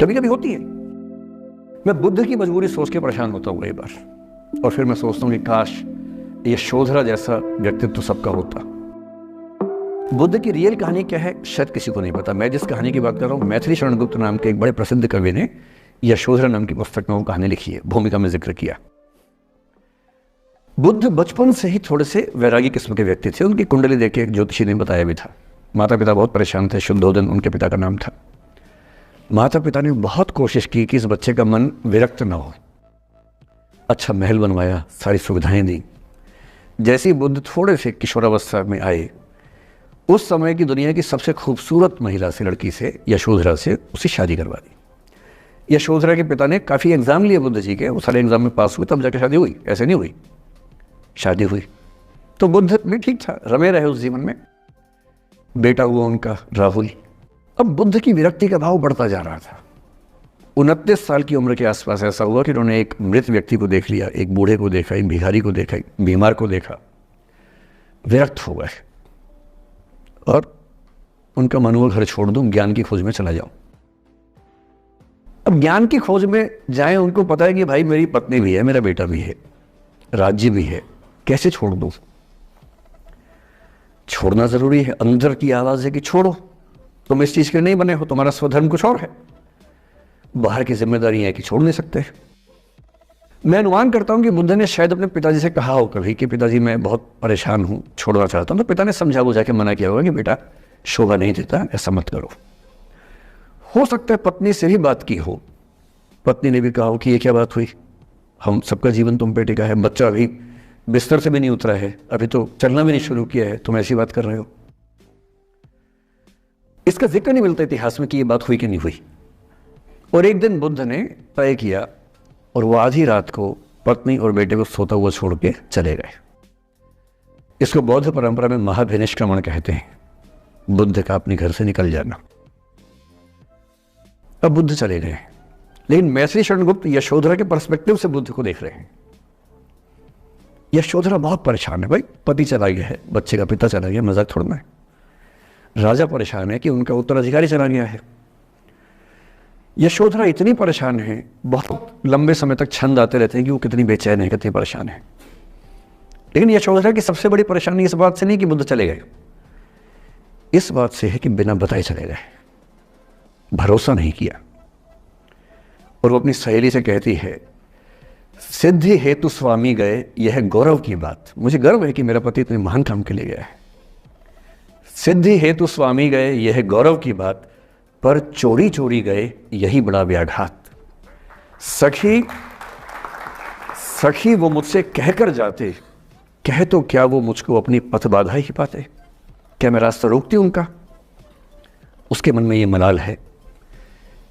कभी कभी होती है। मैं बुद्ध की मजबूरी सोच के परेशान होता हूँ कई बार, और फिर मैं सोचता हूँ कि काश यशोधरा जैसा व्यक्तित्व सबका होता। बुद्ध की रियल कहानी क्या है शायद किसी को नहीं पता। मैं जिस कहानी की बात कर रहा हूँ, मैथिली शरण गुप्त नाम के एक बड़े प्रसिद्ध कवि ने यशोधरा नाम की पुस्तक में वो कहानी लिखी है, भूमिका में जिक्र किया। बुद्ध बचपन से ही थोड़े से वैरागी किस्म के व्यक्ति थे। उनकी कुंडली देख के एक ज्योतिषी ने बताया भी था। माता पिता बहुत परेशान थे, शुद्धोदन उनके पिता का नाम था। माता पिता ने बहुत कोशिश की कि इस बच्चे का मन विरक्त न हो। अच्छा महल बनवाया, सारी सुविधाएं दी। जैसे ही बुद्ध थोड़े से किशोरावस्था में आए, उस समय की दुनिया की सबसे खूबसूरत महिला से, लड़की से, यशोधरा से उसकी शादी करवा दी। यशोधरा के पिता ने काफ़ी एग्जाम लिए बुद्ध जी के, वो सारे एग्जाम में पास हुए तब जाकर शादी हुई, ऐसे नहीं हुई। शादी हुई तो बुद्ध भी ठीक था, रमे रहे उस जीवन में। बेटा हुआ उनका राहुल। अब बुद्ध की विरक्ति का भाव बढ़ता जा रहा था। 29 साल की उम्र के आसपास ऐसा हुआ कि उन्होंने एक मृत व्यक्ति को देख लिया, एक बूढ़े को देखा, एक भिखारी को देखा, एक बीमार को देखा। विरक्त हो गए और उनका मन हुआ घर छोड़ दूं, ज्ञान की खोज में चला जाऊं। अब ज्ञान की खोज में जाएं, उनको पता है कि भाई मेरी पत्नी भी है, मेरा बेटा भी है, राज्य भी है, कैसे छोड़ दूं? छोड़ना जरूरी है। अंदर की आवाज है कि छोड़ो, तुम इस चीज के नहीं बने हो, तुम्हारा स्वधर्म कुछ और है। बाहर की जिम्मेदारी है कि छोड़ नहीं सकते। मैं अनुमान करता हूं कि बुद्ध ने शायद अपने पिताजी से कहा हो कभी कि पिताजी मैं बहुत परेशान हूं, छोड़ना चाहता हूं। तो पिता ने समझा बुझा के मना किया होगा कि बेटा शोभा नहीं देता, ऐसा मत करो। हो सकता है पत्नी से भी बात की हो, पत्नी ने भी कहा हो कि ये क्या बात हुई, हम सबका जीवन तुम पे टिका है, बच्चा अभी बिस्तर से भी नहीं उतरा है, अभी तो चलना भी नहीं शुरू किया है, तुम ऐसी बात कर रहे हो। इसका जिक्र नहीं मिलता इतिहास में कि ये बात हुई कि नहीं हुई। और एक दिन बुद्ध ने तय किया और वो आधी रात को पत्नी और बेटे को सोता हुआ छोड़ के चले गए। इसको बौद्ध परंपरा में महाभिनिष्क्रमण कहते हैं, बुद्ध का अपने घर से निकल जाना। अब बुद्ध चले गए, लेकिन मैथिली शरण गुप्त यशोधरा के पर्सपेक्टिव से बुद्ध को देख रहे हैं। यशोधरा बहुत परेशान है, भाई पति चला गया है, बच्चे का पिता चला गया, मजाक थोड़ा है। राजा परेशान है कि उनका उत्तराधिकारी चला गया है। यशोधरा इतनी परेशान है, बहुत लंबे समय तक छंद आते रहते हैं कि वो कितनी बेचैन है, कितनी परेशान है। लेकिन यशोधरा की सबसे बड़ी परेशानी इस बात से नहीं कि बुद्ध चले गए, इस बात से है कि बिना बताए चले गए, भरोसा नहीं किया। और वो अपनी सहेली से कहती है, सिद्धि हेतु स्वामी गए, यह गौरव की बात। मुझे गर्व है कि मेरा पति इतने महान काम के लिए गया है। सिद्धि हेतु स्वामी गए, यह गौरव की बात, पर चोरी चोरी गए, यही बड़ा व्याघात। सखी वो मुझसे कहकर जाते, कह तो क्या वो मुझको अपनी पथ बाधा ही पाते, क्या मैं रास्ता रोकती उनका? उसके मन में ये मलाल है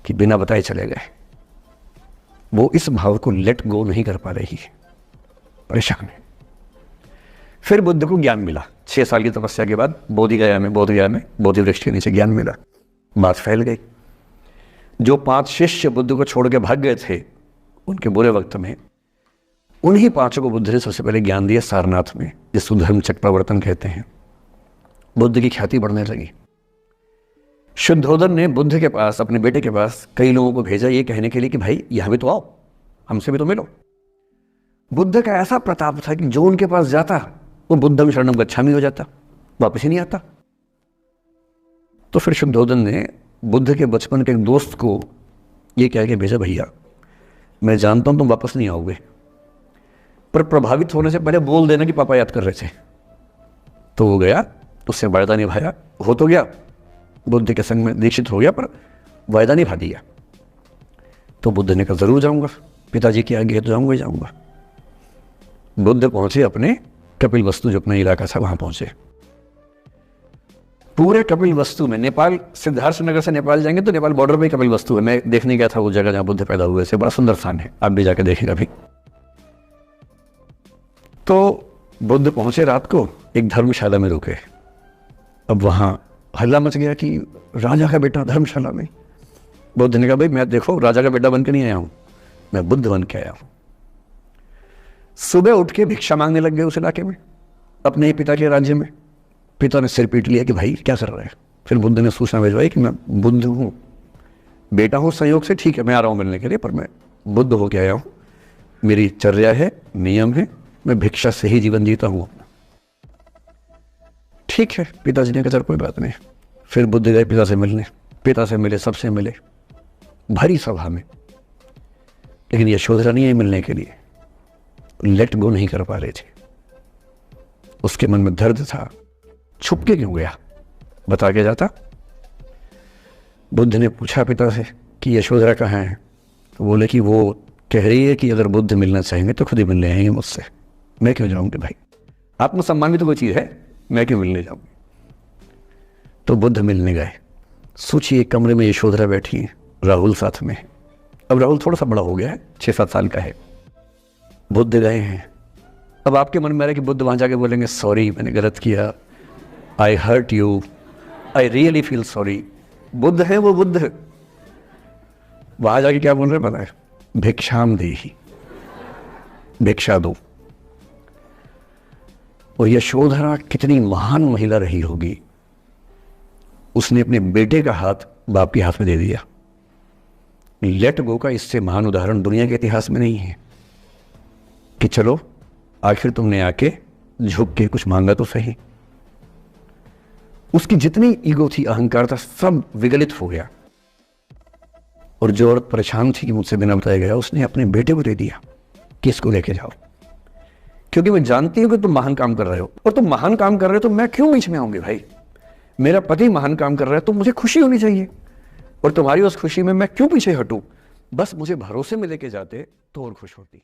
कि बिना बताए चले गए। वो इस भाव को लेट गो नहीं कर पा रही है, परेशान है। फिर बुद्ध को ज्ञान मिला 6 साल की तपस्या के बाद, बोधगया में बोधि वृक्ष के नीचे ज्ञान मिला। बात फैल गई। जो 5 शिष्य बुद्ध को छोड़ के भाग गए थे उनके बुरे वक्त में, उन्हीं 5 को बुद्ध ने सबसे पहले ज्ञान दिया सारनाथ में, जिसको धर्म चक्रावर्तन कहते हैं। बुद्ध की ख्याति बढ़ने लगी। शुद्धोदन ने बुद्ध के पास, अपने बेटे के पास कई लोगों को भेजा ये कहने के लिए कि भाई यहां भी तो आओ, हमसे भी तो मिलो। बुद्ध का ऐसा प्रताप था कि जो उनके पास जाता वो बुद्धम शरणम गच्छामि हो जाता, वापस ही नहीं आता। तो फिर शुद्धोदन ने बुद्ध के बचपन के एक दोस्त को ये कह के भेजा, भैया मैं जानता हूं तुम वापस नहीं आओगे, पर प्रभावित होने से पहले बोल देना कि पापा याद कर रहे थे। तो वो गया, उससे वायदा निभाया, हो तो गया, बुद्ध के संग में दीक्षित हो गया, पर वायदा निभा दिया। तो बुद्ध ने कहा जरूर जाऊंगा, पिताजी की आगे तो जाऊंगा ही जाऊंगा। बुद्ध पहुंचे अपने कपिल वस्तु, जो अपना इलाका था, वहां पहुंचे। पूरे कपिल वस्तु में, नेपाल सिद्धार्थ नगर से नेपाल जाएंगे तो नेपाल बॉर्डर पे कपिल वस्तु है। मैं देखने गया था वो जगह जहां बुद्ध पैदा हुए थे, बड़ा सुंदर स्थान है, आप भी जाके देखेंगे अभी। तो बुद्ध पहुंचे रात को, एक धर्मशाला में रुके। अब वहां हल्ला मच गया कि राजा का बेटा धर्मशाला में। बुद्ध ने कहा भाई मैं देखो राजा का बेटा बन के नहीं आया हूं, मैं बुद्ध बन के आया हूं। सुबह उठ के भिक्षा मांगने लग गए उस इलाके में, अपने ही पिता के राज्य में। पिता ने सिर पीट लिया कि भाई क्या कर रहे हैं। फिर बुद्ध ने सूचना भिजवाई कि मैं बुद्ध हूं, बेटा हूँ संयोग से, ठीक है, मैं आ रहा हूँ मिलने के लिए, पर मैं बुद्ध होके आया हूँ, मेरी चर्या है, नियम है, मैं भिक्षा से ही जीवन जीता हूँ अपना। ठीक है, पिताजी ने कहा चल कोई बात नहीं। फिर बुद्ध गए पिता से मिलने, पिता से मिले, सबसे मिले, भरी सभा में, लेकिन यशोधरा नहीं आई मिलने के लिए, लेट गो नहीं कर पा रहे थे। उसके मन में दर्द था, छुप के क्यों गया, बता के जाता। बुद्ध ने पूछा पिता से कि यशोधरा कहाँ है, तो बोले कि वो कह रही है कि अगर बुद्ध मिलना चाहेंगे तो खुद ही मिलने आएंगे मुझसे, मैं क्यों जाऊंगी भाई, आत्मसम्मान भी तो कोई चीज़ है, मैं क्यों मिलने जाऊंगी। तो बुद्ध मिलने गए। सोचिए कमरे में यशोधरा बैठी है, राहुल साथ में है। अब राहुल थोड़ा सा बड़ा हो गया है, 6-7 साल का है। बुद्ध गए हैं। अब आपके मन में आ रहा है कि बुद्ध वहाँ जाके बोलेंगे सॉरी मैंने गलत किया, I hurt you, I really feel sorry. बुद्ध है वो, बुद्ध है। वहाँ जाके क्या बोल रहे पता है, भिक्षाम देहि, भिक्षा दो। और यशोधरा कितनी महान महिला रही होगी, उसने अपने बेटे का हाथ बाप के हाथ में दे दिया। लेट गो का इससे महान उदाहरण दुनिया के इतिहास में नहीं है कि चलो आखिर तुमने आके झुक के कुछ मांगा तो सही। उसकी जितनी ईगो थी, अहंकार था, सब विगलित हो गया। और जो औरत परेशान थी कि मुझसे बिना बताया गया, उसने अपने बेटे को दे दिया कि इसको लेके जाओ, क्योंकि मैं जानती हूं कि तुम महान काम कर रहे हो, और तुम महान काम कर रहे हो तो मैं क्यों बीच में आऊंगी भाई। मेरा पति महान काम कर रहा है तो मुझे खुशी होनी चाहिए, और तुम्हारी उस खुशी में मैं क्यों पीछे हटूं। बस मुझे भरोसे में लेके जाते तो और खुश होती।